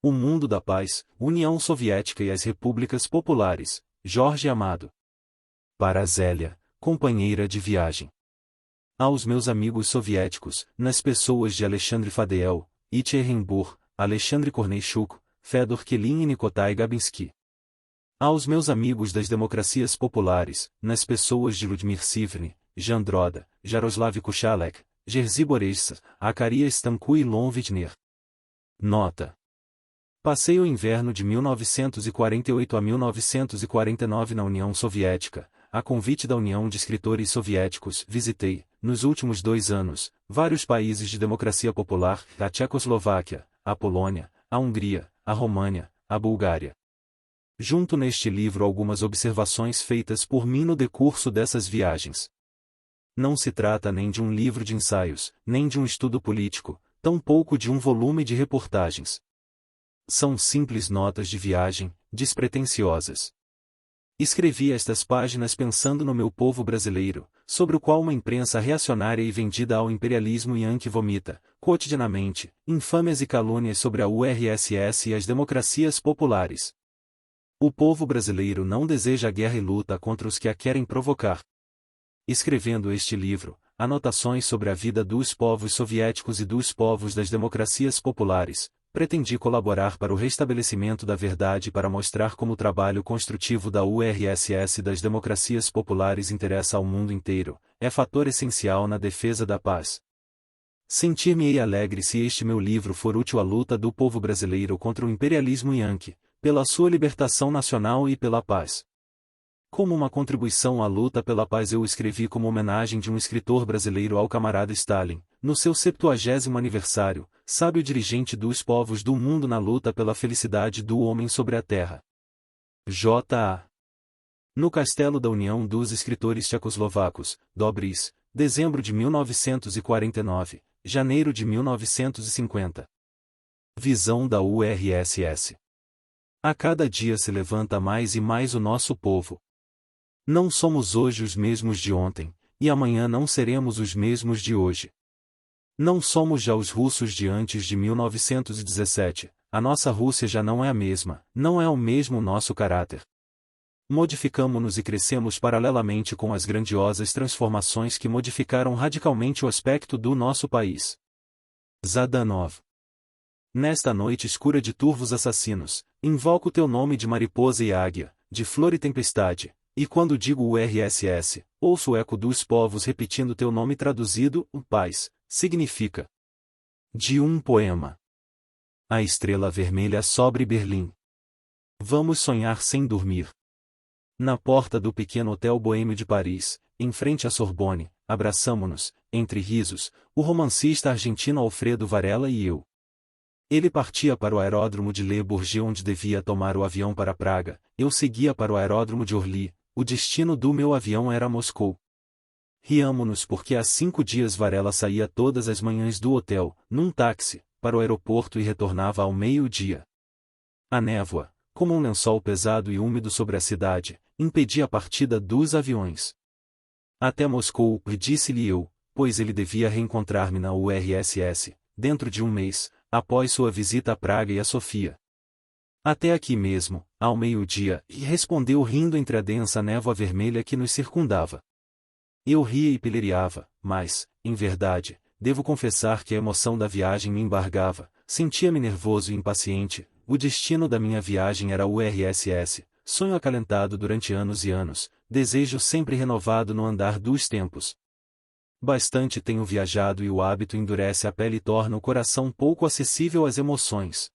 O Mundo da Paz, União Soviética e as Repúblicas Populares, Jorge Amado. Para Zélia, companheira de viagem. Aos meus amigos soviéticos, nas pessoas de Alexandre Fadeel, It Ehrenburg, Alexandre Korneichuk, Fedor Kelin e Nikotai Gabinsky. Aos meus amigos das democracias populares, nas pessoas de Ludmir Sivny, Jan Droda, Jaroslav Kuchalek, Jerzy Borissa, Akaria Stanku e Lon Wittner. Nota. Passei o inverno de 1948 a 1949 na União Soviética. A convite da União de Escritores Soviéticos, visitei, nos últimos 2 anos, vários países de democracia popular, a Tchecoslováquia, a Polônia, a Hungria, a România, a Bulgária. Junto neste livro algumas observações feitas por mim no decurso dessas viagens. Não se trata nem de um livro de ensaios, nem de um estudo político, tampouco de um volume de reportagens. São simples notas de viagem, despretensiosas. Escrevi estas páginas pensando no meu povo brasileiro, sobre o qual uma imprensa reacionária e vendida ao imperialismo yankee vomita, cotidianamente, infâmias e calúnias sobre a URSS e as democracias populares. O povo brasileiro não deseja guerra e luta contra os que a querem provocar. Escrevendo este livro, Anotações sobre a vida dos povos soviéticos e dos povos das democracias populares, pretendi colaborar para o restabelecimento da verdade para mostrar como o trabalho construtivo da URSS e das democracias populares interessa ao mundo inteiro, é fator essencial na defesa da paz. Sentir-me-ei alegre se este meu livro for útil à luta do povo brasileiro contra o imperialismo yankee, pela sua libertação nacional e pela paz. Como uma contribuição à luta pela paz eu escrevi como homenagem de um escritor brasileiro ao camarada Stalin, no seu 70º aniversário, sábio dirigente dos povos do mundo na luta pela felicidade do homem sobre a terra. J.A. No Castelo da União dos Escritores Tchecoslovacos, Dobris, dezembro de 1949, janeiro de 1950. Visão da URSS. A cada dia se levanta mais e mais o nosso povo. Não somos hoje os mesmos de ontem, e amanhã não seremos os mesmos de hoje. Não somos já os russos de antes de 1917, a nossa Rússia já não é a mesma, não é o mesmo nosso caráter. Modificamo-nos e crescemos paralelamente com as grandiosas transformações que modificaram radicalmente o aspecto do nosso país. Zhdanov. Nesta noite escura de turvos assassinos, invoco teu nome de mariposa e águia, de flor e tempestade. E quando digo URSS, ouço o eco dos povos repetindo teu nome traduzido, paz, significa. De um poema. A estrela vermelha sobre Berlim. Vamos sonhar sem dormir. Na porta do pequeno hotel boêmio de Paris, em frente à Sorbonne, abraçamo-nos, entre risos, o romancista argentino Alfredo Varela e eu. Ele partia para o aeródromo de Le Bourget onde devia tomar o avião para Praga, eu seguia para o aeródromo de Orly. O destino do meu avião era Moscou. Riamo-nos porque há 5 dias Varela saía todas as manhãs do hotel, num táxi, para o aeroporto e retornava ao meio-dia. A névoa, como um lençol pesado e úmido sobre a cidade, impedia a partida dos aviões. Até Moscou, disse-lhe eu, pois ele devia reencontrar-me na URSS, dentro de um mês, após sua visita a Praga e a Sofia. Até aqui mesmo, ao meio-dia, e respondeu rindo entre a densa névoa vermelha que nos circundava. Eu ria e pilhariava, mas, em verdade, devo confessar que a emoção da viagem me embargava, sentia-me nervoso e impaciente, o destino da minha viagem era a URSS, sonho acalentado durante anos e anos, desejo sempre renovado no andar dos tempos. Bastante tenho viajado e o hábito endurece a pele e torna o coração pouco acessível às emoções.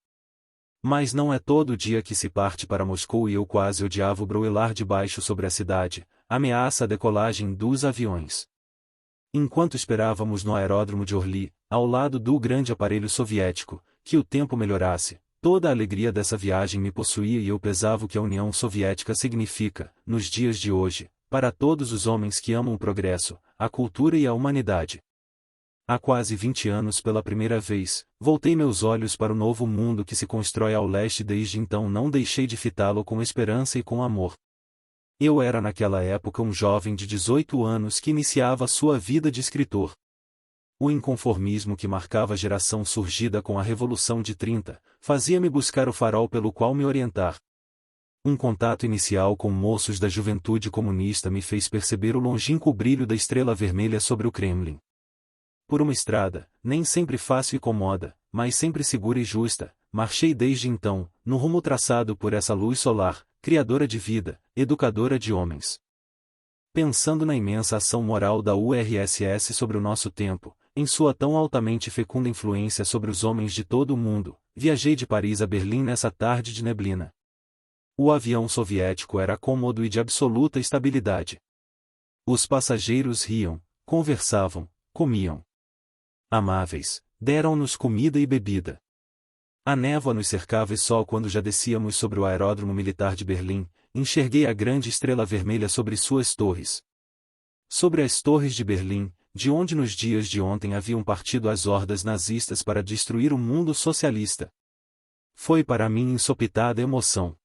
Mas não é todo dia que se parte para Moscou e eu quase odiava o broilar de baixo sobre a cidade, ameaça a decolagem dos aviões. Enquanto esperávamos no aeródromo de Orly, ao lado do grande aparelho soviético, que o tempo melhorasse, toda a alegria dessa viagem me possuía e eu pesava o que a União Soviética significa, nos dias de hoje, para todos os homens que amam o progresso, a cultura e a humanidade. Há quase 20 anos pela primeira vez, voltei meus olhos para o novo mundo que se constrói ao leste e desde então não deixei de fitá-lo com esperança e com amor. Eu era naquela época um jovem de 18 anos que iniciava sua vida de escritor. O inconformismo que marcava a geração surgida com a Revolução de 30, fazia-me buscar o farol pelo qual me orientar. Um contato inicial com moços da juventude comunista me fez perceber o longínquo brilho da estrela vermelha sobre o Kremlin. Por uma estrada, nem sempre fácil e cômoda, mas sempre segura e justa, marchei desde então, no rumo traçado por essa luz solar, criadora de vida, educadora de homens. Pensando na imensa ação moral da URSS sobre o nosso tempo, em sua tão altamente fecunda influência sobre os homens de todo o mundo, viajei de Paris a Berlim nessa tarde de neblina. O avião soviético era cômodo e de absoluta estabilidade. Os passageiros riam, conversavam, comiam. Amáveis, deram-nos comida e bebida. A névoa nos cercava e só quando já descíamos sobre o aeródromo militar de Berlim, enxerguei a grande estrela vermelha sobre suas torres. Sobre as torres de Berlim, de onde nos dias de ontem haviam partido as hordas nazistas para destruir o mundo socialista. Foi para mim insopitada emoção.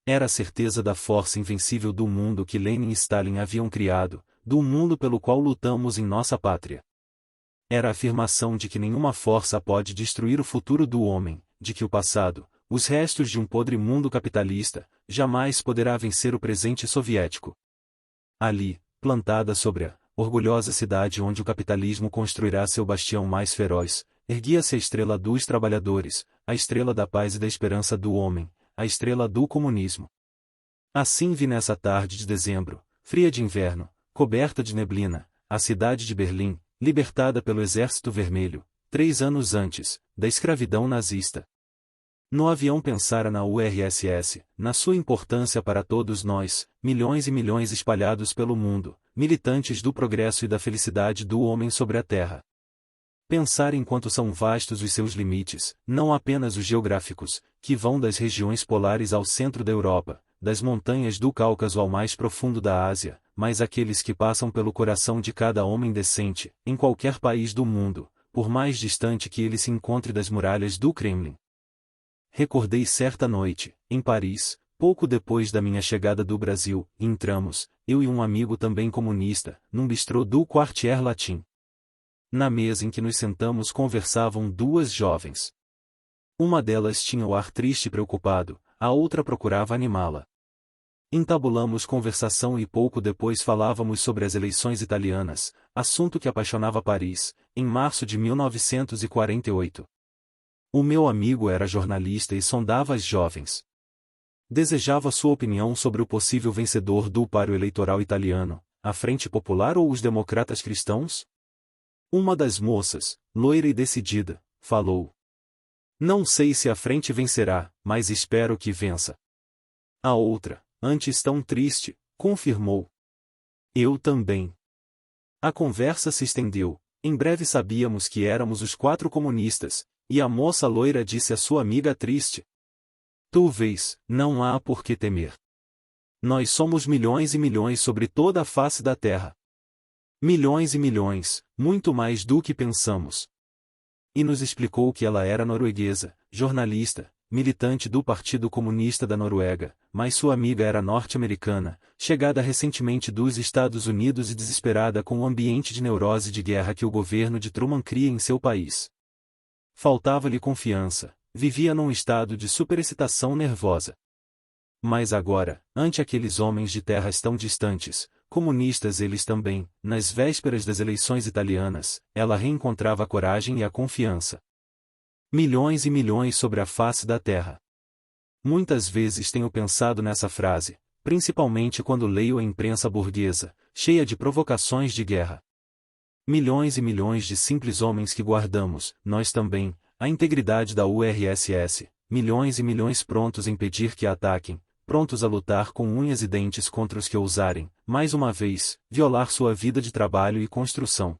Era a certeza da força invencível do mundo que Lenin e Stalin haviam criado, do mundo pelo qual lutamos em nossa pátria. Era a afirmação de que nenhuma força pode destruir o futuro do homem, de que o passado, os restos de um podre mundo capitalista, jamais poderá vencer o presente soviético. Ali, plantada sobre a orgulhosa cidade onde o capitalismo construirá seu bastião mais feroz, erguia-se a estrela dos trabalhadores, a estrela da paz e da esperança do homem, a estrela do comunismo. Assim vi nessa tarde de dezembro, fria de inverno, coberta de neblina, a cidade de Berlim, libertada pelo Exército Vermelho, 3 anos antes, da escravidão nazista. No avião pensara na URSS, na sua importância para todos nós, milhões e milhões espalhados pelo mundo, militantes do progresso e da felicidade do homem sobre a terra. Pensar em quanto são vastos os seus limites, não apenas os geográficos, que vão das regiões polares ao centro da Europa, das montanhas do Cáucaso ao mais profundo da Ásia, mas aqueles que passam pelo coração de cada homem decente, em qualquer país do mundo, por mais distante que ele se encontre das muralhas do Kremlin. Recordei certa noite, em Paris, pouco depois da minha chegada do Brasil, entramos, eu e um amigo também comunista, num bistrô do Quartier Latin. Na mesa em que nos sentamos conversavam 2 jovens. Uma delas tinha o ar triste e preocupado, a outra procurava animá-la. Entabulamos conversação e pouco depois falávamos sobre as eleições italianas, assunto que apaixonava Paris, em março de 1948. O meu amigo era jornalista e sondava as jovens. Desejava sua opinião sobre o possível vencedor do páreo eleitoral italiano, a Frente Popular ou os democratas cristãos? Uma das moças, loira e decidida, falou. Não sei se a frente vencerá, mas espero que vença. A outra, antes tão triste, confirmou. Eu também. A conversa se estendeu, em breve sabíamos que éramos os 4 comunistas, e a moça loira disse à sua amiga triste. Tu vês, não há por que temer. Nós somos milhões e milhões sobre toda a face da terra. Milhões e milhões, muito mais do que pensamos. E nos explicou que ela era norueguesa, jornalista, militante do Partido Comunista da Noruega, mas sua amiga era norte-americana, chegada recentemente dos Estados Unidos e desesperada com o ambiente de neurose de guerra que o governo de Truman cria em seu país. Faltava-lhe confiança, vivia num estado de superexcitação nervosa. Mas agora, ante aqueles homens de terras tão distantes, comunistas eles também, nas vésperas das eleições italianas, ela reencontrava a coragem e a confiança. Milhões e milhões sobre a face da terra. Muitas vezes tenho pensado nessa frase, principalmente quando leio a imprensa burguesa, cheia de provocações de guerra. Milhões e milhões de simples homens que guardamos, nós também, a integridade da URSS, milhões e milhões prontos a impedir que a ataquem, prontos a lutar com unhas e dentes contra os que ousarem, mais uma vez, violar sua vida de trabalho e construção.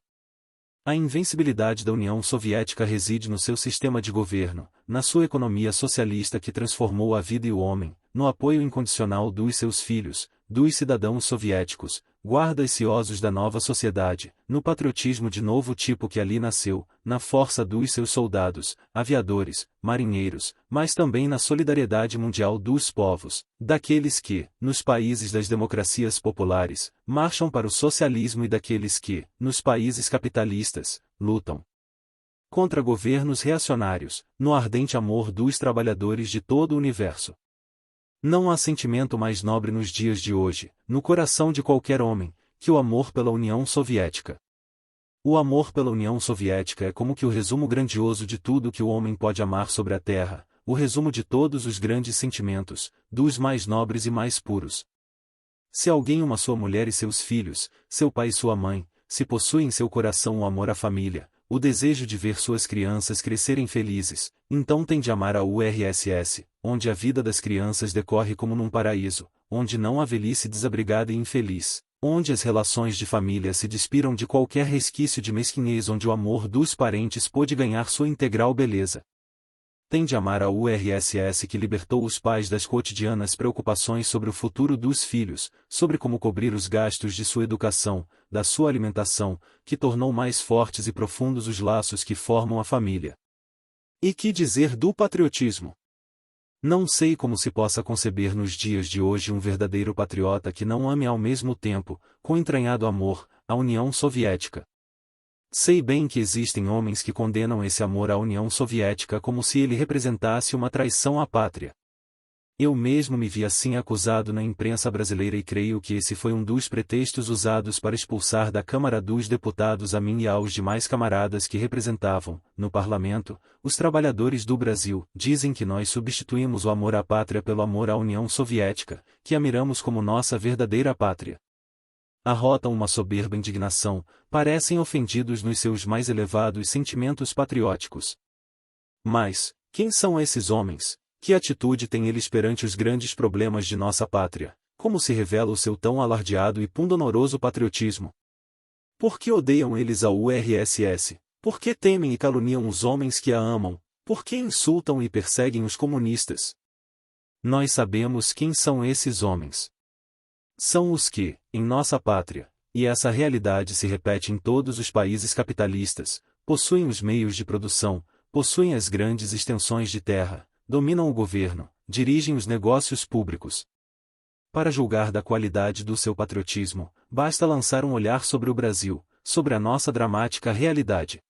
A invencibilidade da União Soviética reside no seu sistema de governo, na sua economia socialista que transformou a vida e o homem, no apoio incondicional dos seus filhos, dos cidadãos soviéticos, guardas ciosos da nova sociedade, no patriotismo de novo tipo que ali nasceu, na força dos seus soldados, aviadores, marinheiros, mas também na solidariedade mundial dos povos, daqueles que, nos países das democracias populares, marcham para o socialismo e daqueles que, nos países capitalistas, lutam contra governos reacionários, no ardente amor dos trabalhadores de todo o universo. Não há sentimento mais nobre nos dias de hoje, no coração de qualquer homem, que o amor pela União Soviética. O amor pela União Soviética é como que o resumo grandioso de tudo que o homem pode amar sobre a Terra, o resumo de todos os grandes sentimentos, dos mais nobres e mais puros. Se alguém ama sua mulher e seus filhos, seu pai e sua mãe, se possui em seu coração o amor à família, o desejo de ver suas crianças crescerem felizes, então tem de amar a URSS, onde a vida das crianças decorre como num paraíso, onde não há velhice desabrigada e infeliz, onde as relações de família se despiram de qualquer resquício de mesquinhez, onde o amor dos parentes pôde ganhar sua integral beleza. Tem de amar a URSS que libertou os pais das cotidianas preocupações sobre o futuro dos filhos, sobre como cobrir os gastos de sua educação, da sua alimentação, que tornou mais fortes e profundos os laços que formam a família. E que dizer do patriotismo? Não sei como se possa conceber nos dias de hoje um verdadeiro patriota que não ame ao mesmo tempo, com entranhado amor, a União Soviética. Sei bem que existem homens que condenam esse amor à União Soviética como se ele representasse uma traição à pátria. Eu mesmo me vi assim acusado na imprensa brasileira e creio que esse foi um dos pretextos usados para expulsar da Câmara dos Deputados a mim e aos demais camaradas que representavam, no parlamento, os trabalhadores do Brasil. Dizem que nós substituímos o amor à pátria pelo amor à União Soviética, que a miramos como nossa verdadeira pátria. Arrotam uma soberba indignação, parecem ofendidos nos seus mais elevados sentimentos patrióticos. Mas, quem são esses homens? Que atitude têm eles perante os grandes problemas de nossa pátria? Como se revela o seu tão alardeado e pundonoroso patriotismo? Por que odeiam eles a URSS? Por que temem e caluniam os homens que a amam? Por que insultam e perseguem os comunistas? Nós sabemos quem são esses homens. São os que, em nossa pátria, e essa realidade se repete em todos os países capitalistas, possuem os meios de produção, possuem as grandes extensões de terra, dominam o governo, dirigem os negócios públicos. Para julgar da qualidade do seu patriotismo, basta lançar um olhar sobre o Brasil, sobre a nossa dramática realidade.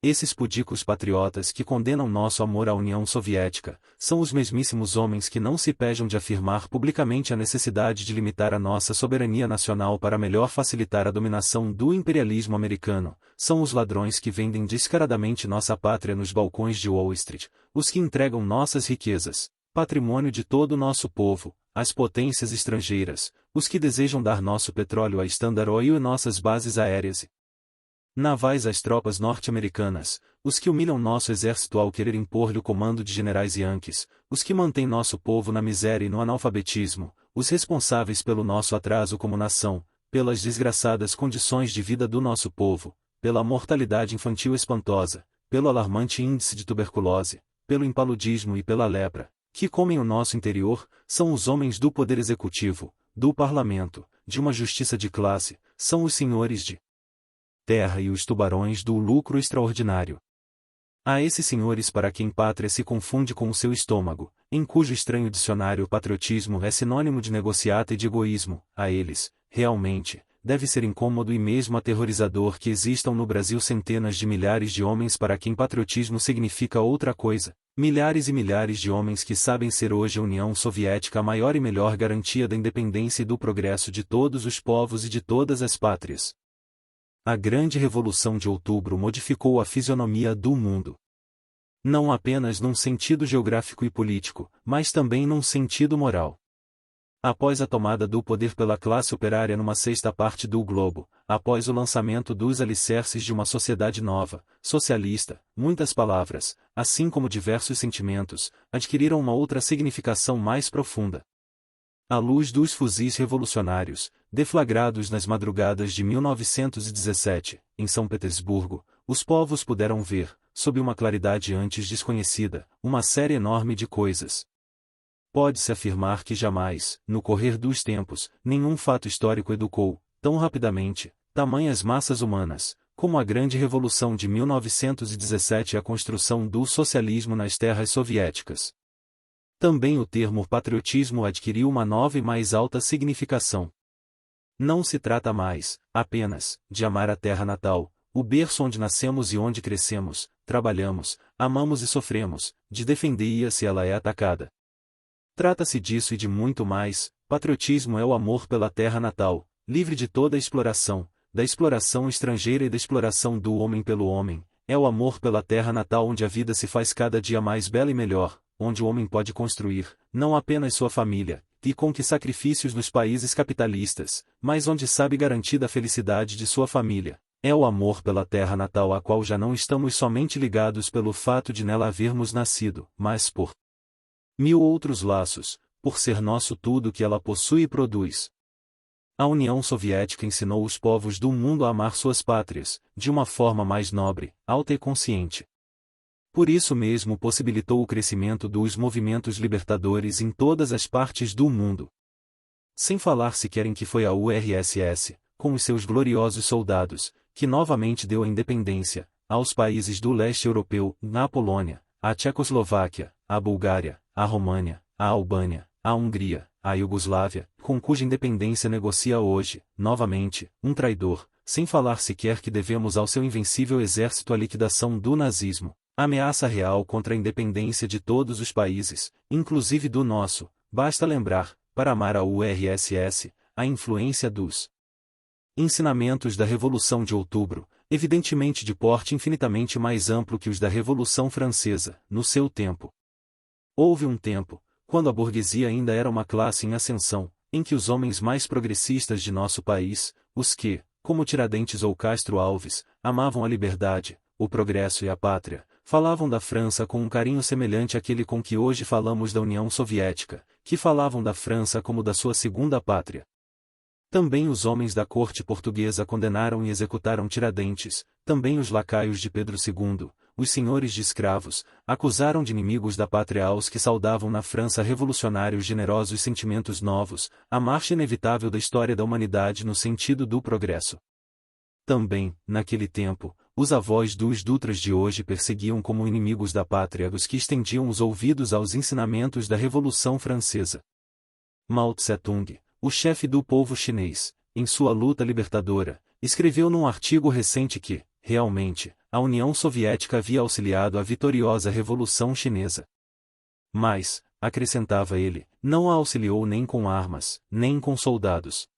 Esses pudicos patriotas que condenam nosso amor à União Soviética, são os mesmíssimos homens que não se pejam de afirmar publicamente a necessidade de limitar a nossa soberania nacional para melhor facilitar a dominação do imperialismo americano, são os ladrões que vendem descaradamente nossa pátria nos balcões de Wall Street, os que entregam nossas riquezas, patrimônio de todo o nosso povo, às potências estrangeiras, os que desejam dar nosso petróleo a Standard Oil e nossas bases aéreas navais às tropas norte-americanas, os que humilham nosso exército ao querer impor-lhe o comando de generais yankees, os que mantêm nosso povo na miséria e no analfabetismo, os responsáveis pelo nosso atraso como nação, pelas desgraçadas condições de vida do nosso povo, pela mortalidade infantil espantosa, pelo alarmante índice de tuberculose, pelo impaludismo e pela lepra, que comem o nosso interior, são os homens do poder executivo, do parlamento, de uma justiça de classe, são os senhores de terra e os tubarões do lucro extraordinário. A esses senhores para quem pátria se confunde com o seu estômago, em cujo estranho dicionário patriotismo é sinônimo de negociata e de egoísmo, a eles, realmente, deve ser incômodo e mesmo aterrorizador que existam no Brasil centenas de milhares de homens para quem patriotismo significa outra coisa, milhares e milhares de homens que sabem ser hoje a União Soviética a maior e melhor garantia da independência e do progresso de todos os povos e de todas as pátrias. A grande Revolução de Outubro modificou a fisionomia do mundo. Não apenas num sentido geográfico e político, mas também num sentido moral. Após a tomada do poder pela classe operária numa sexta parte do globo, após o lançamento dos alicerces de uma sociedade nova, socialista, muitas palavras, assim como diversos sentimentos, adquiriram uma outra significação mais profunda. À luz dos fuzis revolucionários, deflagrados nas madrugadas de 1917, em São Petersburgo, os povos puderam ver, sob uma claridade antes desconhecida, uma série enorme de coisas. pode-se afirmar que jamais, no correr dos tempos, nenhum fato histórico educou, tão rapidamente, tamanhas massas humanas, como a grande revolução de 1917 e a construção do socialismo nas terras soviéticas. Também o termo patriotismo adquiriu uma nova e mais alta significação. Não se trata mais, apenas, de amar a terra natal, o berço onde nascemos e onde crescemos, trabalhamos, amamos e sofremos, de defender-a se ela é atacada. Trata-se disso e de muito mais. Patriotismo é o amor pela terra natal, livre de toda exploração, da exploração estrangeira e da exploração do homem pelo homem. É o amor pela terra natal onde a vida se faz cada dia mais bela e melhor, onde o homem pode construir, não apenas sua família, e com que sacrifícios nos países capitalistas, mas onde sabe garantir a felicidade de sua família. É o amor pela terra natal a qual já não estamos somente ligados pelo fato de nela havermos nascido, mas por mil outros laços, por ser nosso tudo que ela possui e produz. A União Soviética ensinou os povos do mundo a amar suas pátrias, de uma forma mais nobre, alta e consciente. Por isso mesmo possibilitou o crescimento dos movimentos libertadores em todas as partes do mundo. Sem falar sequer em que foi a URSS, com os seus gloriosos soldados, que novamente deu a independência aos países do leste europeu, na Polônia, a Tchecoslováquia, a Bulgária, a România, a Albânia, a Hungria, a Iugoslávia, com cuja independência negocia hoje, novamente, um traidor, sem falar sequer que devemos ao seu invencível exército a liquidação do nazismo. Ameaça real contra a independência de todos os países, inclusive do nosso. Basta lembrar, para amar a URSS, a influência dos ensinamentos da Revolução de Outubro, evidentemente de porte infinitamente mais amplo que os da Revolução Francesa, no seu tempo. Houve um tempo, quando a burguesia ainda era uma classe em ascensão, em que os homens mais progressistas de nosso país, os que, como Tiradentes ou Castro Alves, amavam a liberdade, o progresso e a pátria, falavam da França com um carinho semelhante àquele com que hoje falamos da União Soviética, que falavam da França como da sua segunda pátria. Também os homens da corte portuguesa condenaram e executaram Tiradentes, também os lacaios de Pedro II, os senhores de escravos, acusaram de inimigos da pátria aos que saudavam na França revolucionários generosos sentimentos novos, a marcha inevitável da história da humanidade no sentido do progresso. Também, naquele tempo, os avós dos Dutras de hoje perseguiam como inimigos da pátria os que estendiam os ouvidos aos ensinamentos da Revolução Francesa. Mao Tse-tung, o chefe do povo chinês, em sua luta libertadora, escreveu num artigo recente que, realmente, a União Soviética havia auxiliado a vitoriosa Revolução Chinesa. Mas, acrescentava ele, não a auxiliou nem com armas, nem com soldados.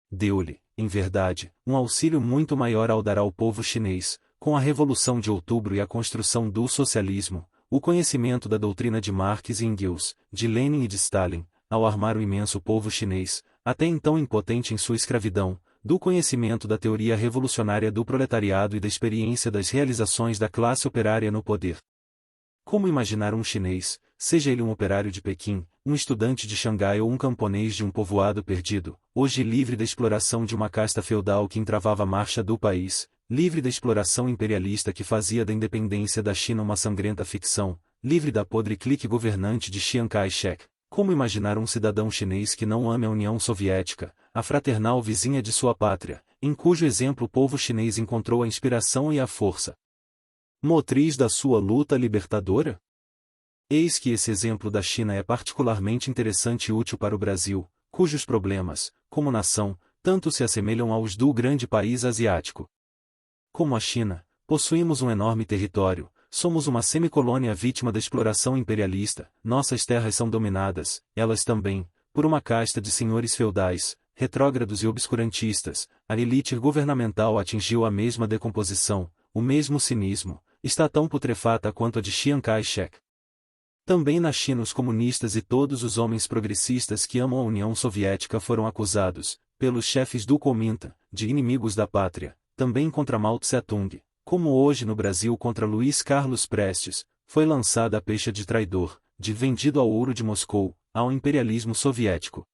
Deu-lhe, em verdade, um auxílio muito maior ao dar ao povo chinês, com a Revolução de Outubro e a construção do socialismo, o conhecimento da doutrina de Marx e Engels, de Lenin e de Stalin, ao armar o imenso povo chinês, até então impotente em sua escravidão, do conhecimento da teoria revolucionária do proletariado e da experiência das realizações da classe operária no poder. Como imaginar um chinês, seja ele um operário de Pequim, um estudante de Xangai ou um camponês de um povoado perdido, hoje livre da exploração de uma casta feudal que entravava a marcha do país, livre da exploração imperialista que fazia da independência da China uma sangrenta ficção, livre da podre clique governante de Chiang Kai-shek? Como imaginar um cidadão chinês que não ame a União Soviética, a fraternal vizinha de sua pátria, em cujo exemplo o povo chinês encontrou a inspiração e a força motriz da sua luta libertadora? Eis que esse exemplo da China é particularmente interessante e útil para o Brasil, cujos problemas, como nação, tanto se assemelham aos do grande país asiático. Como a China, possuímos um enorme território, somos uma semicolônia vítima da exploração imperialista, nossas terras são dominadas, elas também, por uma casta de senhores feudais, retrógrados e obscurantistas, a elite governamental atingiu a mesma decomposição, o mesmo cinismo, está tão putrefata quanto a de Chiang Kai-shek. Também na China os comunistas e todos os homens progressistas que amam a União Soviética foram acusados, pelos chefes do Kuomintang, de inimigos da pátria, também contra Mao Tse-tung, como hoje no Brasil contra Luiz Carlos Prestes, foi lançada a pecha de traidor, de vendido ao ouro de Moscou, ao imperialismo soviético.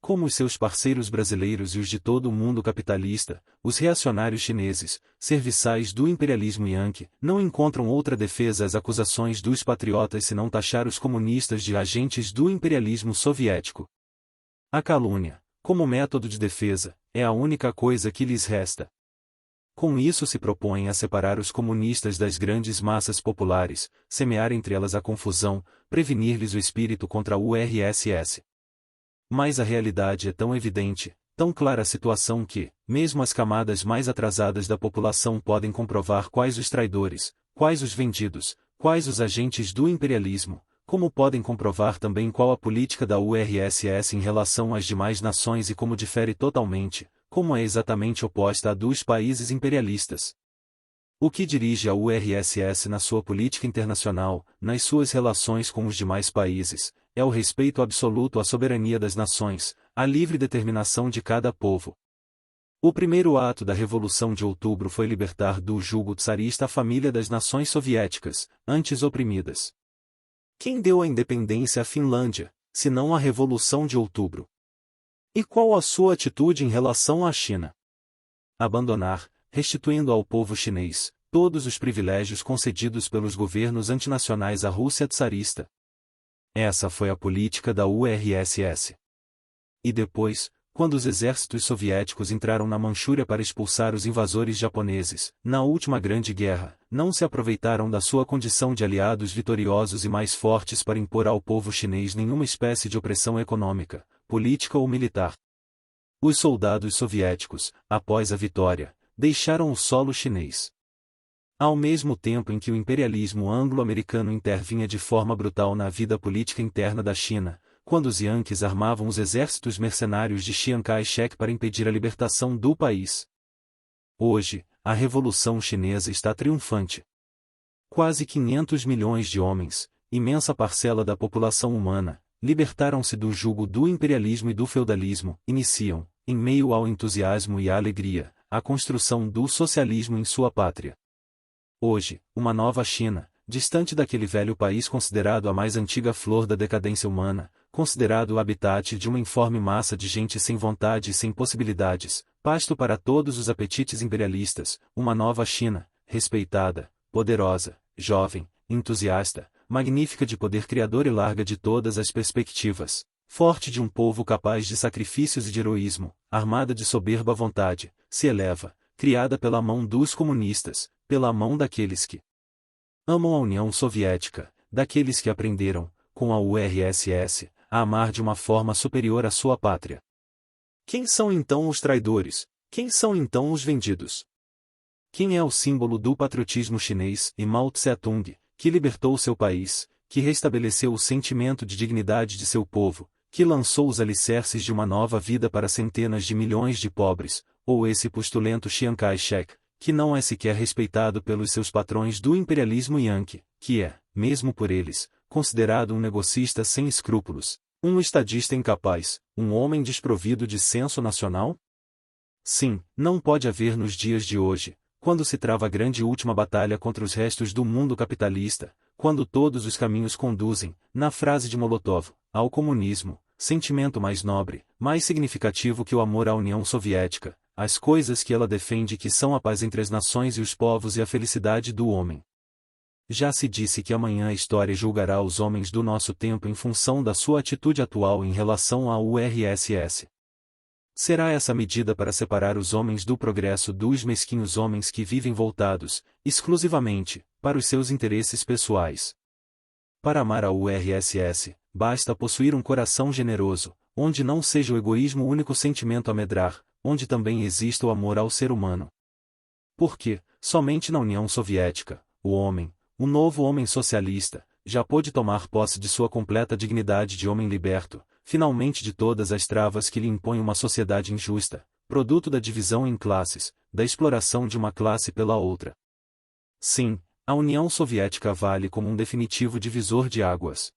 Como os seus parceiros brasileiros e os de todo o mundo capitalista, os reacionários chineses, serviçais do imperialismo Yankee, não encontram outra defesa às acusações dos patriotas senão taxar os comunistas de agentes do imperialismo soviético. A calúnia, como método de defesa, é a única coisa que lhes resta. Com isso se propõem a separar os comunistas das grandes massas populares, semear entre elas a confusão, prevenir-lhes o espírito contra a URSS. Mas a realidade é tão evidente, tão clara a situação que, mesmo as camadas mais atrasadas da população podem comprovar quais os traidores, quais os vendidos, quais os agentes do imperialismo, como podem comprovar também qual a política da URSS em relação às demais nações e como difere totalmente, como é exatamente oposta à dos países imperialistas. O que dirige a URSS na sua política internacional, nas suas relações com os demais países, é o respeito absoluto à soberania das nações, à livre determinação de cada povo. O primeiro ato da Revolução de Outubro foi libertar do jugo czarista a família das nações soviéticas, antes oprimidas. Quem deu a independência à Finlândia, senão a Revolução de Outubro? E qual a sua atitude em relação à China? Abandonar, restituindo ao povo chinês, todos os privilégios concedidos pelos governos antinacionais à Rússia czarista. Essa foi a política da URSS. E depois, quando os exércitos soviéticos entraram na Manchúria para expulsar os invasores japoneses, na última grande guerra, não se aproveitaram da sua condição de aliados vitoriosos e mais fortes para impor ao povo chinês nenhuma espécie de opressão econômica, política ou militar. Os soldados soviéticos, após a vitória, deixaram o solo chinês. Ao mesmo tempo em que o imperialismo anglo-americano intervinha de forma brutal na vida política interna da China, quando os Yankees armavam os exércitos mercenários de Chiang Kai-shek para impedir a libertação do país. Hoje, a Revolução Chinesa está triunfante. Quase 500 milhões de homens, imensa parcela da população humana, libertaram-se do jugo do imperialismo e do feudalismo, iniciam, em meio ao entusiasmo e à alegria, a construção do socialismo em sua pátria. Hoje, uma nova China, distante daquele velho país considerado a mais antiga flor da decadência humana, considerado o habitat de uma informe massa de gente sem vontade e sem possibilidades, pasto para todos os apetites imperialistas, uma nova China, respeitada, poderosa, jovem, entusiasta, magnífica de poder criador e larga de todas as perspectivas, forte de um povo capaz de sacrifícios e de heroísmo, armada de soberba vontade, se eleva, criada pela mão dos comunistas, pela mão daqueles que amam a União Soviética, daqueles que aprenderam, com a URSS, a amar de uma forma superior à sua pátria. Quem são então os traidores? Quem são então os vendidos? Quem é o símbolo do patriotismo chinês e Mao Tse-tung, que libertou seu país, que restabeleceu o sentimento de dignidade de seu povo, que lançou os alicerces de uma nova vida para centenas de milhões de pobres, ou esse postulento Chiang Kai-shek, que não é sequer respeitado pelos seus patrões do imperialismo Yankee, que é, mesmo por eles, considerado um negocista sem escrúpulos, um estadista incapaz, um homem desprovido de senso nacional? Sim, não pode haver nos dias de hoje, quando se trava a grande e última batalha contra os restos do mundo capitalista, quando todos os caminhos conduzem, na frase de Molotov, ao comunismo, sentimento mais nobre, mais significativo que o amor à União Soviética, as coisas que ela defende que são a paz entre as nações e os povos e a felicidade do homem. Já se disse que amanhã a história julgará os homens do nosso tempo em função da sua atitude atual em relação à URSS. Será essa medida para separar os homens do progresso dos mesquinhos homens que vivem voltados, exclusivamente, para os seus interesses pessoais. Para amar a URSS, basta possuir um coração generoso, onde não seja o egoísmo o único sentimento a medrar, onde também exista o amor ao ser humano. Porque, somente na União Soviética, o homem, o novo homem socialista, já pôde tomar posse de sua completa dignidade de homem liberto, finalmente de todas as travas que lhe impõe uma sociedade injusta, produto da divisão em classes, da exploração de uma classe pela outra. Sim, a União Soviética vale como um definitivo divisor de águas.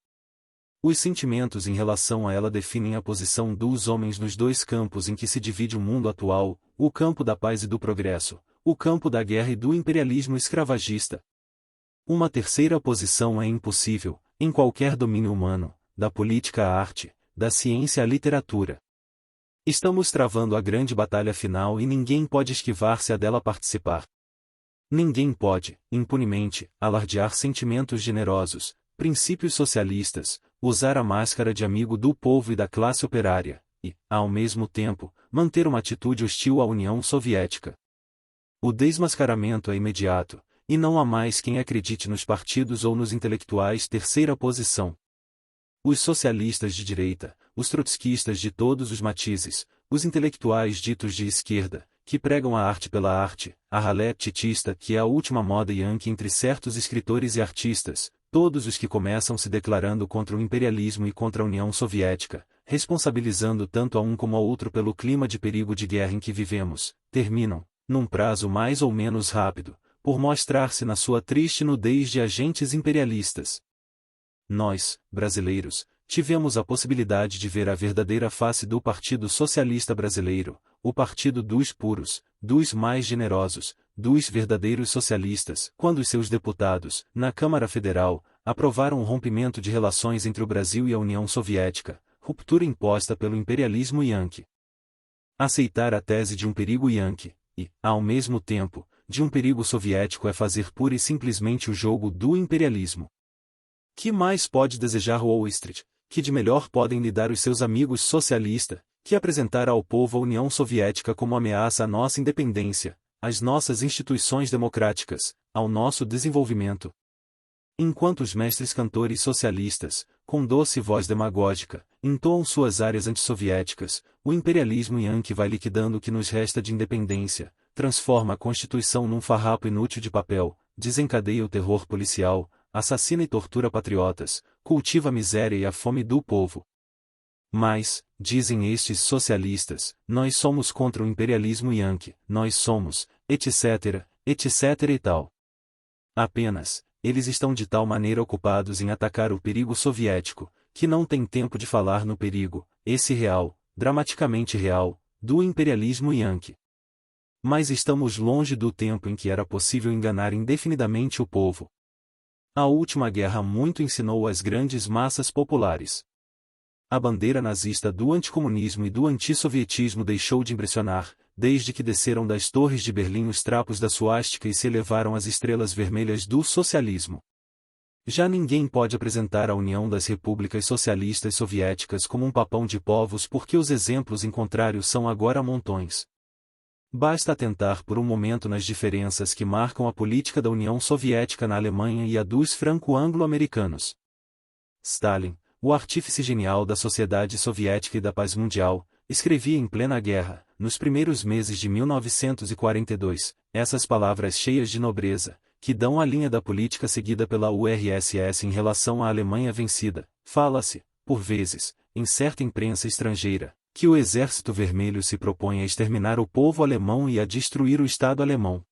Os sentimentos em relação a ela definem a posição dos homens nos dois campos em que se divide o mundo atual, o campo da paz e do progresso, o campo da guerra e do imperialismo escravagista. Uma terceira posição é impossível, em qualquer domínio humano, da política à arte, da ciência à literatura. Estamos travando a grande batalha final e ninguém pode esquivar-se a dela participar. Ninguém pode, impunemente, alardear sentimentos generosos, princípios socialistas, usar a máscara de amigo do povo e da classe operária, e, ao mesmo tempo, manter uma atitude hostil à União Soviética. O desmascaramento é imediato, e não há mais quem acredite nos partidos ou nos intelectuais terceira posição. Os socialistas de direita, os trotskistas de todos os matizes, os intelectuais ditos de esquerda, que pregam a arte pela arte, a ralé titista que é a última moda yankee entre certos escritores e artistas, todos os que começam se declarando contra o imperialismo e contra a União Soviética, responsabilizando tanto a um como ao outro pelo clima de perigo de guerra em que vivemos, terminam, num prazo mais ou menos rápido, por mostrar-se na sua triste nudez de agentes imperialistas. Nós, brasileiros, tivemos a possibilidade de ver a verdadeira face do Partido Socialista Brasileiro, o partido dos puros, dos mais generosos, dos verdadeiros socialistas, quando os seus deputados, na Câmara Federal, aprovaram o rompimento de relações entre o Brasil e a União Soviética, ruptura imposta pelo imperialismo yankee. Aceitar a tese de um perigo yankee, e, ao mesmo tempo, de um perigo soviético é fazer pura e simplesmente o jogo do imperialismo. Que mais pode desejar Wall Street, que de melhor podem lhe dar os seus amigos socialistas, que apresentar ao povo a União Soviética como ameaça à nossa independência, às nossas instituições democráticas, ao nosso desenvolvimento? Enquanto os mestres cantores socialistas, com doce voz demagógica, entoam suas áreas antissoviéticas, o imperialismo yankee vai liquidando o que nos resta de independência, transforma a Constituição num farrapo inútil de papel, desencadeia o terror policial, assassina e tortura patriotas, cultiva a miséria e a fome do povo. Mas, dizem estes socialistas, nós somos contra o imperialismo yankee, nós somos, etc., etc. e tal. Apenas, eles estão de tal maneira ocupados em atacar o perigo soviético, que não têm tempo de falar no perigo, esse real, dramaticamente real, do imperialismo yankee. Mas estamos longe do tempo em que era possível enganar indefinidamente o povo. A última guerra muito ensinou às grandes massas populares. A bandeira nazista do anticomunismo e do antissovietismo deixou de impressionar, desde que desceram das torres de Berlim os trapos da suástica e se elevaram as estrelas vermelhas do socialismo. Já ninguém pode apresentar a União das Repúblicas Socialistas Soviéticas como um papão de povos porque os exemplos em contrário são agora montões. Basta atentar por um momento nas diferenças que marcam a política da União Soviética na Alemanha e a dos franco-anglo-americanos. Stalin, o artífice genial da sociedade soviética e da paz mundial, escrevia em plena guerra, nos primeiros meses de 1942, essas palavras cheias de nobreza, que dão a linha da política seguida pela URSS em relação à Alemanha vencida. Fala-se, por vezes, em certa imprensa estrangeira, que o Exército Vermelho se propõe a exterminar o povo alemão e a destruir o Estado alemão.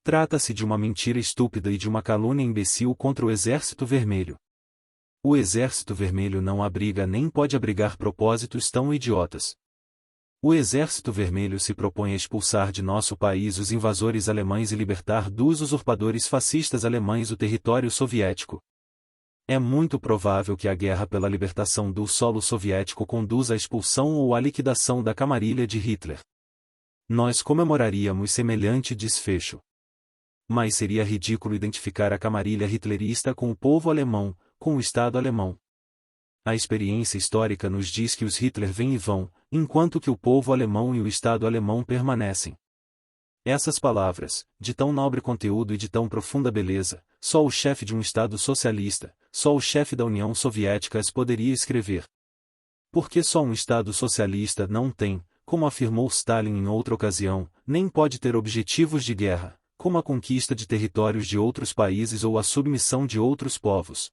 Trata-se de uma mentira estúpida e de uma calúnia imbecil contra o Exército Vermelho. O Exército Vermelho não abriga nem pode abrigar propósitos tão idiotas. O Exército Vermelho se propõe a expulsar de nosso país os invasores alemães e libertar dos usurpadores fascistas alemães o território soviético. É muito provável que a guerra pela libertação do solo soviético conduza à expulsão ou à liquidação da camarilha de Hitler. Nós comemoraríamos semelhante desfecho. Mas seria ridículo identificar a camarilha hitlerista com o povo alemão, com o Estado alemão. A experiência histórica nos diz que os Hitler vêm e vão, enquanto que o povo alemão e o Estado alemão permanecem. Essas palavras, de tão nobre conteúdo e de tão profunda beleza, só o chefe de um Estado socialista, só o chefe da União Soviética as poderia escrever. Porque só um Estado socialista não tem, como afirmou Stalin em outra ocasião, nem pode ter objetivos de guerra, como a conquista de territórios de outros países ou a submissão de outros povos.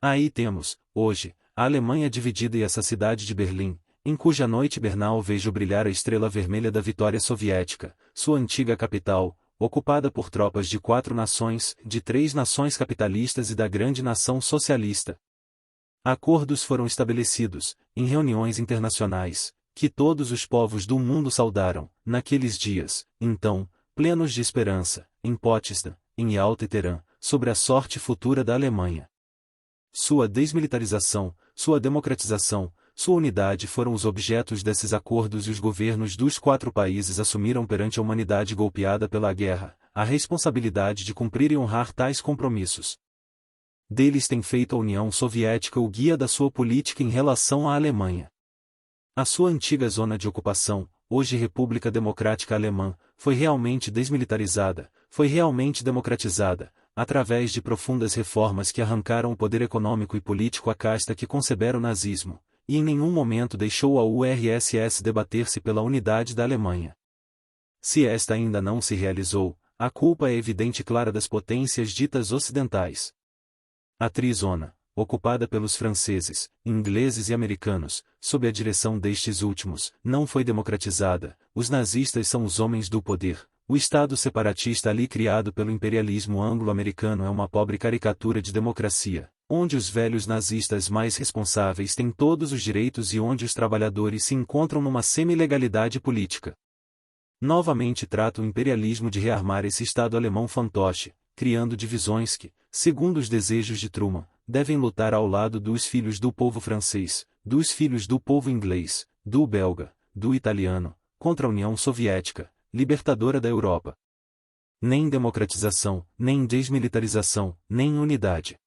Aí temos, hoje, a Alemanha dividida e essa cidade de Berlim, em cuja noite hibernal vejo brilhar a estrela vermelha da vitória soviética, sua antiga capital, ocupada por tropas de 4 nações, de 3 nações capitalistas e da grande nação socialista. Acordos foram estabelecidos, em reuniões internacionais, que todos os povos do mundo saudaram, naqueles dias, então, plenos de esperança, em Potsdam, em Yalta e Teherã, sobre a sorte futura da Alemanha. Sua desmilitarização, sua democratização, sua unidade foram os objetos desses acordos e os governos dos 4 países assumiram perante a humanidade golpeada pela guerra a responsabilidade de cumprir e honrar tais compromissos. Deles tem feito a União Soviética o guia da sua política em relação à Alemanha. A sua antiga zona de ocupação, hoje República Democrática Alemã, foi realmente desmilitarizada, foi realmente democratizada, através de profundas reformas que arrancaram o poder econômico e político à casta que concebera o nazismo, e em nenhum momento deixou a URSS debater-se pela unidade da Alemanha. Se esta ainda não se realizou, a culpa é evidente e clara das potências ditas ocidentais. A trizona, ocupada pelos franceses, ingleses e americanos, sob a direção destes últimos, não foi democratizada. Os nazistas são os homens do poder. O Estado separatista ali criado pelo imperialismo anglo-americano é uma pobre caricatura de democracia, onde os velhos nazistas mais responsáveis têm todos os direitos e onde os trabalhadores se encontram numa semi-legalidade política. Novamente trata o imperialismo de rearmar esse Estado alemão fantoche, criando divisões que, segundo os desejos de Truman, devem lutar ao lado dos filhos do povo francês, dos filhos do povo inglês, do belga, do italiano, contra a União Soviética, libertadora da Europa. Nem democratização, nem desmilitarização, nem unidade.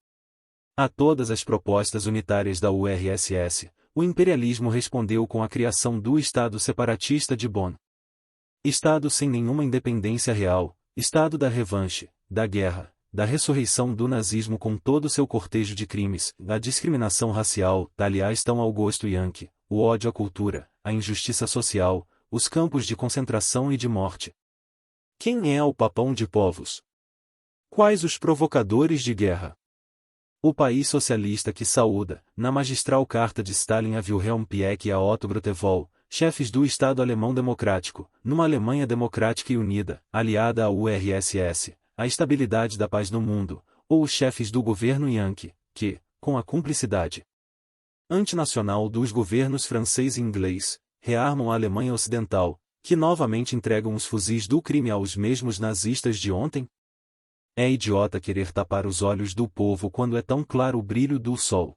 A todas as propostas unitárias da URSS, o imperialismo respondeu com a criação do Estado separatista de Bonn. Estado sem nenhuma independência real, Estado da revanche, da guerra, da ressurreição do nazismo com todo o seu cortejo de crimes, da discriminação racial, aliás tão ao gosto Yankee, o ódio à cultura, a injustiça social, os campos de concentração e de morte. Quem é o papão de povos? Quais os provocadores de guerra? O país socialista que saúda, na magistral carta de Stalin a Wilhelm Pieck e a Otto Grotewohl, chefes do Estado alemão democrático, numa Alemanha democrática e unida, aliada à URSS, a estabilidade da paz no mundo, ou os chefes do governo Yankee, que, com a cumplicidade antinacional dos governos francês e inglês, rearmam a Alemanha Ocidental, que novamente entregam os fuzis do crime aos mesmos nazistas de ontem? É idiota querer tapar os olhos do povo quando é tão claro o brilho do sol.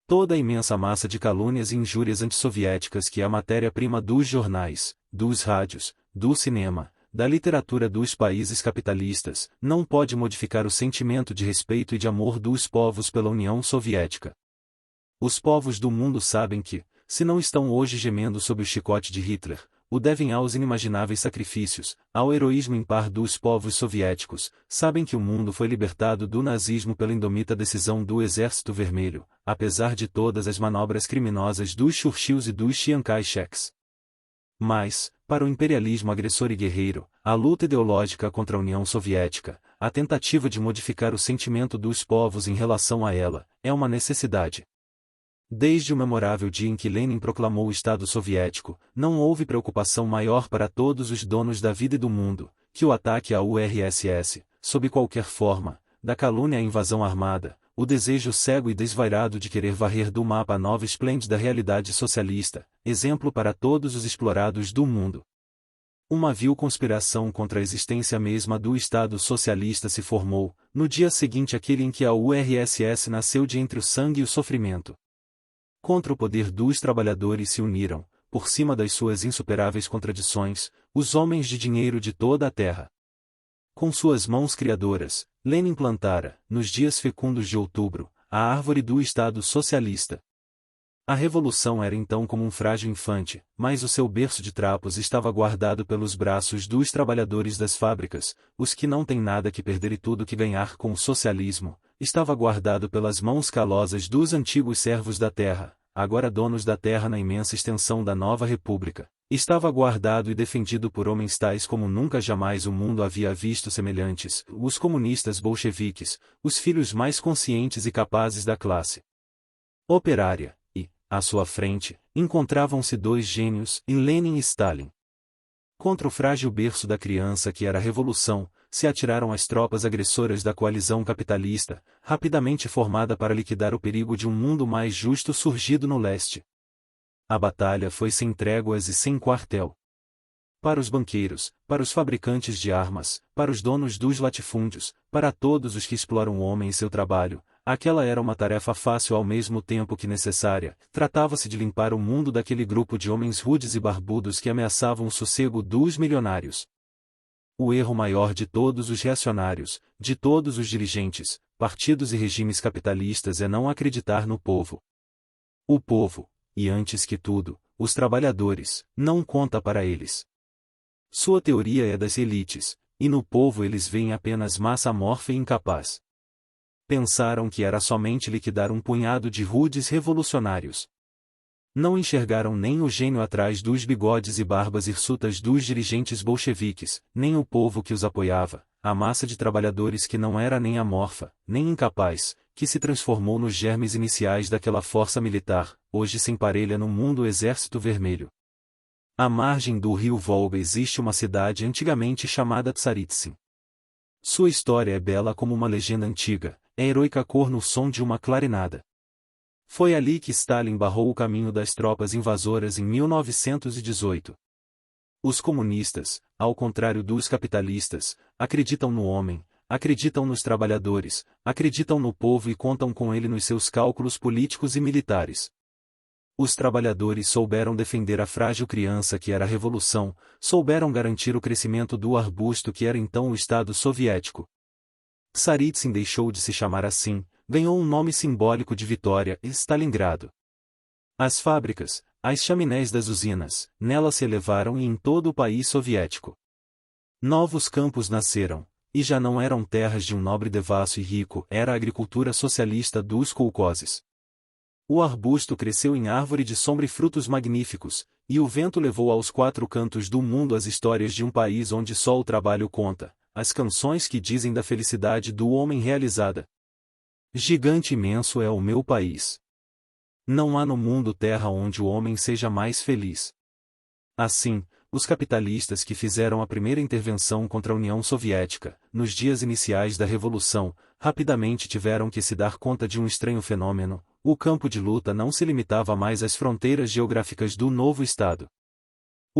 Toda a imensa massa de calúnias e injúrias antissoviéticas que é a matéria-prima dos jornais, dos rádios, do cinema, da literatura dos países capitalistas, não pode modificar o sentimento de respeito e de amor dos povos pela União Soviética. Os povos do mundo sabem que, se não estão hoje gemendo sob o chicote de Hitler, o devem aos inimagináveis sacrifícios, ao heroísmo impar dos povos soviéticos, sabem que o mundo foi libertado do nazismo pela indomita decisão do Exército Vermelho, apesar de todas as manobras criminosas dos Churchills e dos Chiang Kai-sheks. Mas, para o imperialismo agressor e guerreiro, a luta ideológica contra a União Soviética, a tentativa de modificar o sentimento dos povos em relação a ela, é uma necessidade. Desde o memorável dia em que Lenin proclamou o Estado soviético, não houve preocupação maior para todos os donos da vida e do mundo, que o ataque à URSS, sob qualquer forma, da calúnia à invasão armada, o desejo cego e desvairado de querer varrer do mapa a nova esplêndida realidade socialista, exemplo para todos os explorados do mundo. Uma vil conspiração contra a existência mesma do Estado socialista se formou, no dia seguinte àquele em que a URSS nasceu de entre o sangue e o sofrimento. Contra o poder dos trabalhadores se uniram, por cima das suas insuperáveis contradições, os homens de dinheiro de toda a terra. Com suas mãos criadoras, Lenin plantara, nos dias fecundos de outubro, a árvore do Estado socialista. A revolução era então como um frágil infante, mas o seu berço de trapos estava guardado pelos braços dos trabalhadores das fábricas, os que não têm nada que perder e tudo que ganhar com o socialismo, estava guardado pelas mãos calosas dos antigos servos da terra, agora donos da terra na imensa extensão da nova república. Estava guardado e defendido por homens tais como nunca jamais o mundo havia visto semelhantes, os comunistas bolcheviques, os filhos mais conscientes e capazes da classe operária, e, à sua frente, encontravam-se dois gênios, Lenin e Stalin. Contra o frágil berço da criança que era a revolução, se atiraram as tropas agressoras da coalizão capitalista, rapidamente formada para liquidar o perigo de um mundo mais justo surgido no leste. A batalha foi sem tréguas e sem quartel. Para os banqueiros, para os fabricantes de armas, para os donos dos latifúndios, para todos os que exploram o homem e seu trabalho, Aquela era uma tarefa fácil ao mesmo tempo que necessária. Tratava-se de limpar o mundo daquele grupo de homens rudes e barbudos que ameaçavam o sossego dos milionários. O erro maior de todos os reacionários, de todos os dirigentes, partidos e regimes capitalistas é não acreditar no povo. O povo, e antes que tudo, os trabalhadores, não conta para eles. Sua teoria é das elites, e no povo eles veem apenas massa amorfa e incapaz. Pensaram que era somente liquidar um punhado de rudes revolucionários. Não enxergaram nem o gênio atrás dos bigodes e barbas hirsutas dos dirigentes bolcheviques, nem o povo que os apoiava, a massa de trabalhadores que não era nem amorfa, nem incapaz, que se transformou nos germes iniciais daquela força militar, hoje sem parelha no mundo Exército Vermelho. À margem do rio Volga existe uma cidade antigamente chamada Tsaritsyn. Sua história é bela como uma legenda antiga, é heroica cor no som de uma clarinada. Foi ali que Stalin barrou o caminho das tropas invasoras em 1918. Os comunistas, ao contrário dos capitalistas, acreditam no homem, acreditam nos trabalhadores, acreditam no povo e contam com ele nos seus cálculos políticos e militares. Os trabalhadores souberam defender a frágil criança que era a revolução, souberam garantir o crescimento do arbusto que era então o Estado soviético. Tsaritsyn deixou de se chamar assim, ganhou um nome simbólico de vitória, Stalingrado. As fábricas, as chaminés das usinas, nela se elevaram e em todo o país soviético. Novos campos nasceram, e já não eram terras de um nobre devasso e rico, era a agricultura socialista dos kolkhozes. O arbusto cresceu em árvore de sombra e frutos magníficos, e o vento levou aos quatro cantos do mundo as histórias de um país onde só o trabalho conta, as canções que dizem da felicidade do homem realizada. Gigante imenso é o meu país. Não há no mundo terra onde o homem seja mais feliz. Assim, os capitalistas que fizeram a primeira intervenção contra a União Soviética, nos dias iniciais da Revolução, rapidamente tiveram que se dar conta de um estranho fenômeno: o campo de luta não se limitava mais às fronteiras geográficas do novo Estado.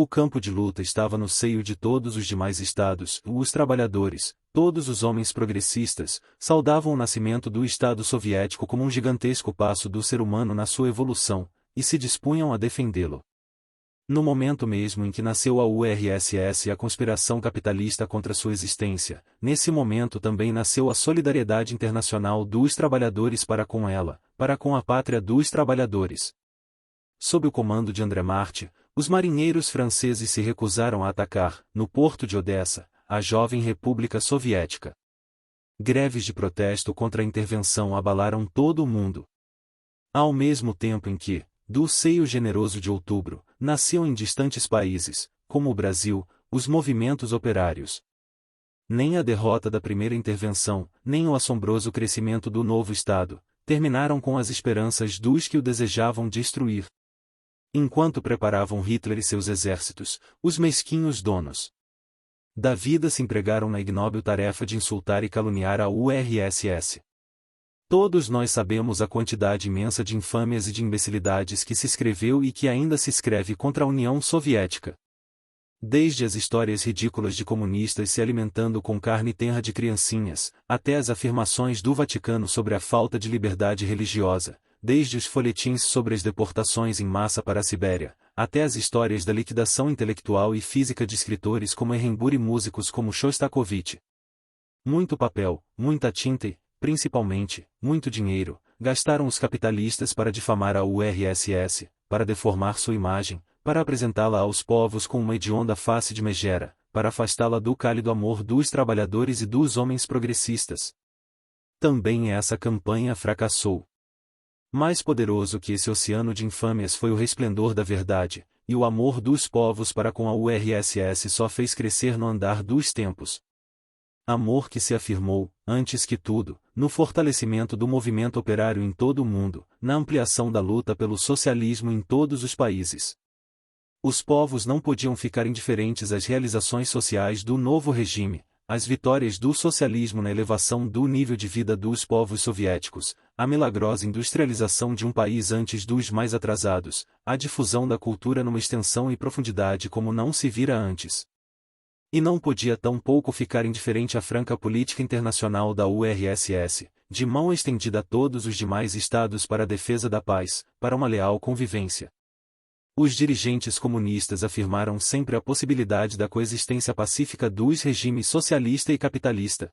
O campo de luta estava no seio de todos os demais estados. Os trabalhadores, todos os homens progressistas, saudavam o nascimento do Estado soviético como um gigantesco passo do ser humano na sua evolução, e se dispunham a defendê-lo. No momento mesmo em que nasceu a URSS e a conspiração capitalista contra sua existência, nesse momento também nasceu a solidariedade internacional dos trabalhadores para com ela, para com a pátria dos trabalhadores. Sob o comando de André Marty, os marinheiros franceses se recusaram a atacar, no porto de Odessa, a jovem República Soviética. Greves de protesto contra a intervenção abalaram todo o mundo. Ao mesmo tempo em que, do seio generoso de outubro, nasciam em distantes países, como o Brasil, os movimentos operários. Nem a derrota da primeira intervenção, nem o assombroso crescimento do novo Estado, terminaram com as esperanças dos que o desejavam destruir. Enquanto preparavam Hitler e seus exércitos, os mesquinhos donos da vida se empregaram na ignóbil tarefa de insultar e caluniar a URSS. Todos nós sabemos a quantidade imensa de infâmias e de imbecilidades que se escreveu e que ainda se escreve contra a União Soviética. Desde as histórias ridículas de comunistas se alimentando com carne tenra de criancinhas, até as afirmações do Vaticano sobre a falta de liberdade religiosa, desde os folhetins sobre as deportações em massa para a Sibéria, até as histórias da liquidação intelectual e física de escritores como Ehrenburg e músicos como Shostakovich. Muito papel, muita tinta e, principalmente, muito dinheiro, gastaram os capitalistas para difamar a URSS, para deformar sua imagem, para apresentá-la aos povos com uma hedionda face de megera, para afastá-la do cálido amor dos trabalhadores e dos homens progressistas. Também essa campanha fracassou. Mais poderoso que esse oceano de infâmias foi o resplendor da verdade, e o amor dos povos para com a URSS só fez crescer no andar dos tempos. Amor que se afirmou, antes que tudo, no fortalecimento do movimento operário em todo o mundo, na ampliação da luta pelo socialismo em todos os países. Os povos não podiam ficar indiferentes às realizações sociais do novo regime, às vitórias do socialismo na elevação do nível de vida dos povos soviéticos, a milagrosa industrialização de um país antes dos mais atrasados, a difusão da cultura numa extensão e profundidade como não se vira antes. E não podia tampouco ficar indiferente à franca política internacional da URSS, de mão estendida a todos os demais estados para a defesa da paz, para uma leal convivência. Os dirigentes comunistas afirmaram sempre a possibilidade da coexistência pacífica dos regimes socialista e capitalista.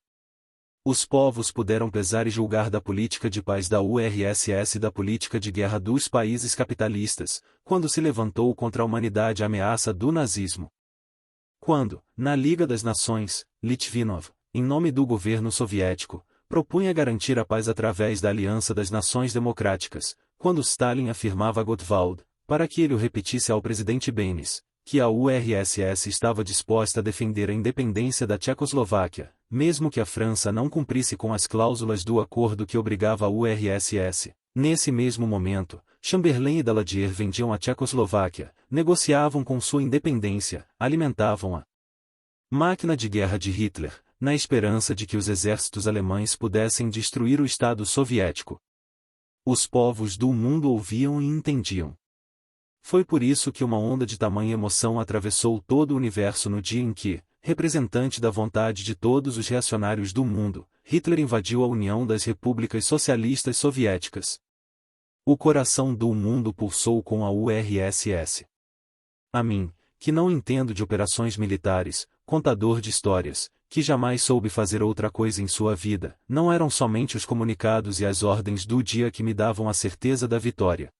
Os povos puderam pesar e julgar da política de paz da URSS e da política de guerra dos países capitalistas, quando se levantou contra a humanidade a ameaça do nazismo. Quando, na Liga das Nações, Litvinov, em nome do governo soviético, propunha garantir a paz através da Aliança das Nações Democráticas, quando Stalin afirmava a Gottwald, para que ele o repetisse ao presidente Benes, que a URSS estava disposta a defender a independência da Tchecoslováquia, mesmo que a França não cumprisse com as cláusulas do acordo que obrigava a URSS. Nesse mesmo momento, Chamberlain e Daladier vendiam a Tchecoslováquia, negociavam com sua independência, alimentavam a máquina de guerra de Hitler, na esperança de que os exércitos alemães pudessem destruir o Estado soviético. Os povos do mundo ouviam e entendiam. Foi por isso que uma onda de tamanha emoção atravessou todo o universo no dia em que, representante da vontade de todos os reacionários do mundo, Hitler invadiu a União das Repúblicas Socialistas Soviéticas. O coração do mundo pulsou com a URSS. A mim, que não entendo de operações militares, contador de histórias, que jamais soube fazer outra coisa em sua vida, não eram somente os comunicados e as ordens do dia que me davam a certeza da vitória.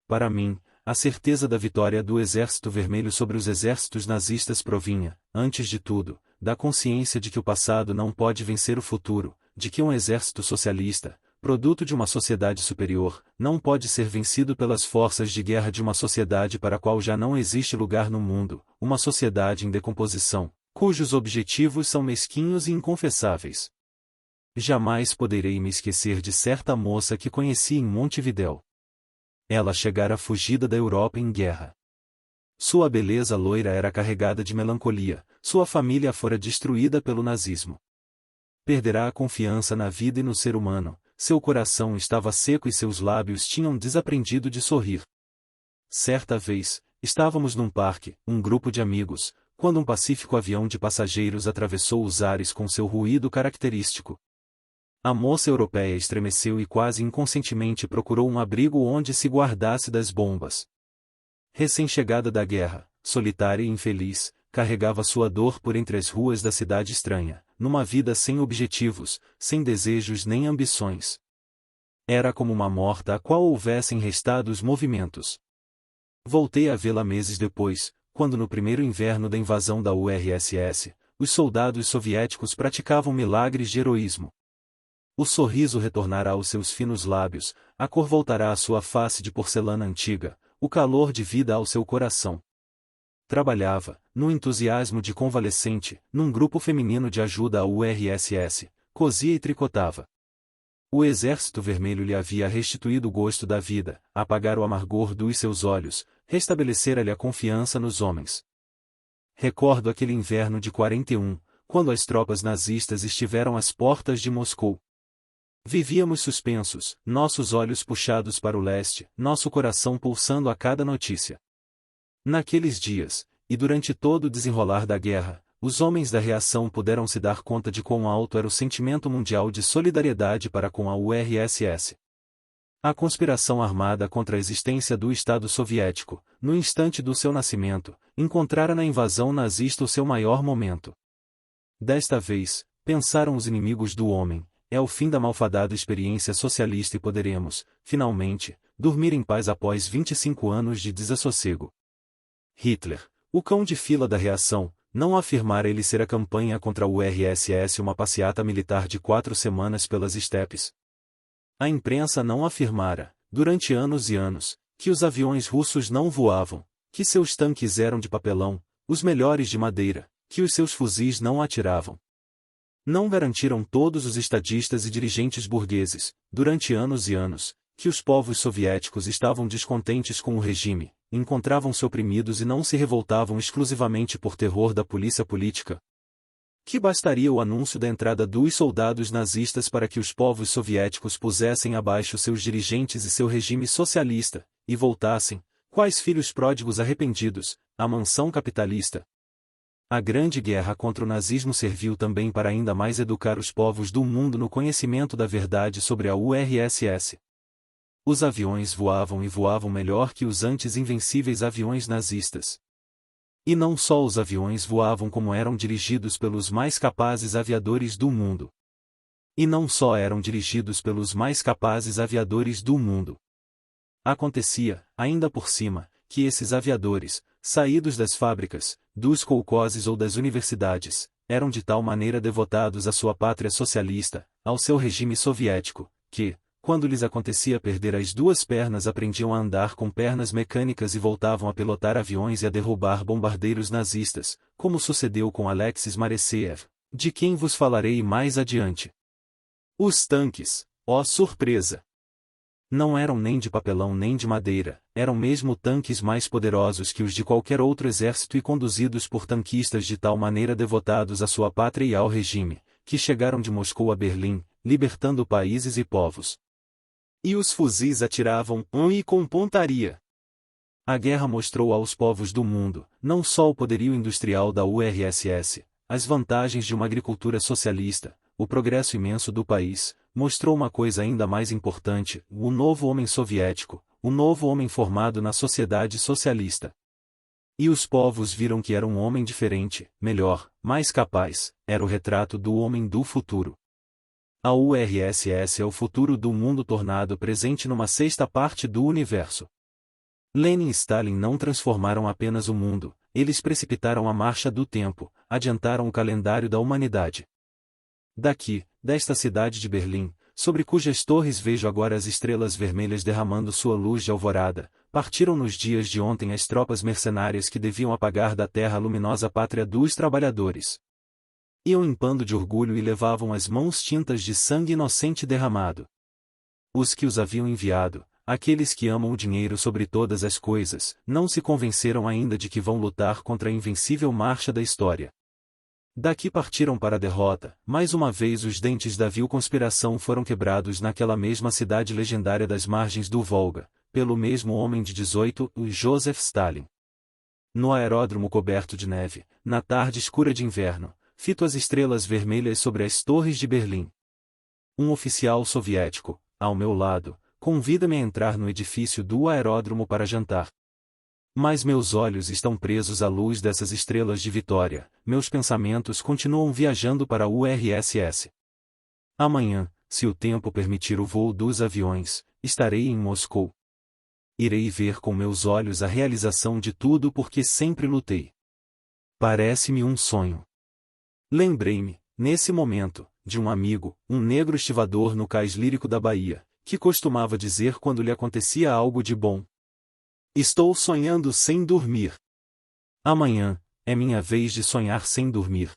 Para mim, a certeza da vitória do Exército Vermelho sobre os exércitos nazistas provinha, antes de tudo, da consciência de que o passado não pode vencer o futuro, de que um exército socialista, produto de uma sociedade superior, não pode ser vencido pelas forças de guerra de uma sociedade para a qual já não existe lugar no mundo, uma sociedade em decomposição, cujos objetivos são mesquinhos e inconfessáveis. Jamais poderei me esquecer de certa moça que conheci em Montevidéu. Ela chegara fugida da Europa em guerra. Sua beleza loira era carregada de melancolia, sua família fora destruída pelo nazismo. Perderá a confiança na vida e no ser humano, seu coração estava seco e seus lábios tinham desaprendido de sorrir. Certa vez, estávamos num parque, um grupo de amigos, quando um pacífico avião de passageiros atravessou os ares com seu ruído característico. A moça europeia estremeceu e quase inconscientemente procurou um abrigo onde se guardasse das bombas. Recém-chegada da guerra, solitária e infeliz, carregava sua dor por entre as ruas da cidade estranha, numa vida sem objetivos, sem desejos nem ambições. Era como uma morta a qual houvessem restado os movimentos. Voltei a vê-la meses depois, quando no primeiro inverno da invasão da URSS, os soldados soviéticos praticavam milagres de heroísmo. O sorriso retornará aos seus finos lábios, a cor voltará à sua face de porcelana antiga, o calor de vida ao seu coração. Trabalhava, no entusiasmo de convalescente, num grupo feminino de ajuda à URSS, cosia e tricotava. O Exército Vermelho lhe havia restituído o gosto da vida, apagar o amargor dos seus olhos, restabelecera-lhe a confiança nos homens. Recordo aquele inverno de 41, quando as tropas nazistas estiveram às portas de Moscou. Vivíamos suspensos, nossos olhos puxados para o leste, nosso coração pulsando a cada notícia. Naqueles dias, e durante todo o desenrolar da guerra, os homens da reação puderam se dar conta de quão alto era o sentimento mundial de solidariedade para com a URSS. A conspiração armada contra a existência do Estado soviético, no instante do seu nascimento, encontrara na invasão nazista o seu maior momento. Desta vez, pensaram os inimigos do homem, é o fim da malfadada experiência socialista e poderemos, finalmente, dormir em paz após 25 anos de desassossego. Hitler, o cão de fila da reação, não afirmara ele ser a campanha contra a URSS uma passeata militar de 4 semanas pelas estepes. A imprensa não afirmara, durante anos e anos, que os aviões russos não voavam, que seus tanques eram de papelão, os melhores de madeira, que os seus fuzis não atiravam. Não garantiram todos os estadistas e dirigentes burgueses, durante anos e anos, que os povos soviéticos estavam descontentes com o regime, encontravam-se oprimidos e não se revoltavam exclusivamente por terror da polícia política. Que bastaria o anúncio da entrada dos soldados nazistas para que os povos soviéticos pusessem abaixo seus dirigentes e seu regime socialista, e voltassem, quais filhos pródigos arrependidos, à mansão capitalista. A Grande Guerra contra o nazismo serviu também para ainda mais educar os povos do mundo no conhecimento da verdade sobre a URSS. Os aviões voavam e voavam melhor que os antes invencíveis aviões nazistas. E não só os aviões voavam, como eram dirigidos pelos mais capazes aviadores do mundo. E não só eram dirigidos pelos mais capazes aviadores do mundo. Acontecia, ainda por cima, que esses aviadores, saídos das fábricas, dos colcoses ou das universidades, eram de tal maneira devotados à sua pátria socialista, ao seu regime soviético, que, quando lhes acontecia perder as duas pernas, aprendiam a andar com pernas mecânicas e voltavam a pilotar aviões e a derrubar bombardeiros nazistas, como sucedeu com Alexis Mareseev, de quem vos falarei mais adiante. Os tanques, ó surpresa! Não eram nem de papelão nem de madeira, eram mesmo tanques mais poderosos que os de qualquer outro exército e conduzidos por tanquistas de tal maneira devotados à sua pátria e ao regime, que chegaram de Moscou a Berlim, libertando países e povos. E os fuzis atiravam e com pontaria. A guerra mostrou aos povos do mundo, não só o poderio industrial da URSS, as vantagens de uma agricultura socialista, o progresso imenso do país, mostrou uma coisa ainda mais importante, o novo homem soviético, o novo homem formado na sociedade socialista. E os povos viram que era um homem diferente, melhor, mais capaz, era o retrato do homem do futuro. A URSS é o futuro do mundo tornado presente numa sexta parte do universo. Lenin e Stalin não transformaram apenas o mundo, eles precipitaram a marcha do tempo, adiantaram o calendário da humanidade. Daqui, desta cidade de Berlim, sobre cujas torres vejo agora as estrelas vermelhas derramando sua luz de alvorada, partiram nos dias de ontem as tropas mercenárias que deviam apagar da terra a luminosa pátria dos trabalhadores. Iam limpando de orgulho e levavam as mãos tintas de sangue inocente derramado. Os que os haviam enviado, aqueles que amam o dinheiro sobre todas as coisas, não se convenceram ainda de que vão lutar contra a invencível marcha da história. Daqui partiram para a derrota, mais uma vez os dentes da vil conspiração foram quebrados naquela mesma cidade legendária das margens do Volga, pelo mesmo homem de 18, o Joseph Stalin. No aeródromo coberto de neve, na tarde escura de inverno, fito as estrelas vermelhas sobre as torres de Berlim. Um oficial soviético, ao meu lado, convida-me a entrar no edifício do aeródromo para jantar. Mas meus olhos estão presos à luz dessas estrelas de vitória, meus pensamentos continuam viajando para a URSS. Amanhã, se o tempo permitir o voo dos aviões, estarei em Moscou. Irei ver com meus olhos a realização de tudo por que sempre lutei. Parece-me um sonho. Lembrei-me, nesse momento, de um amigo, um negro estivador no cais lírico da Bahia, que costumava dizer quando lhe acontecia algo de bom: estou sonhando sem dormir. Amanhã, é minha vez de sonhar sem dormir.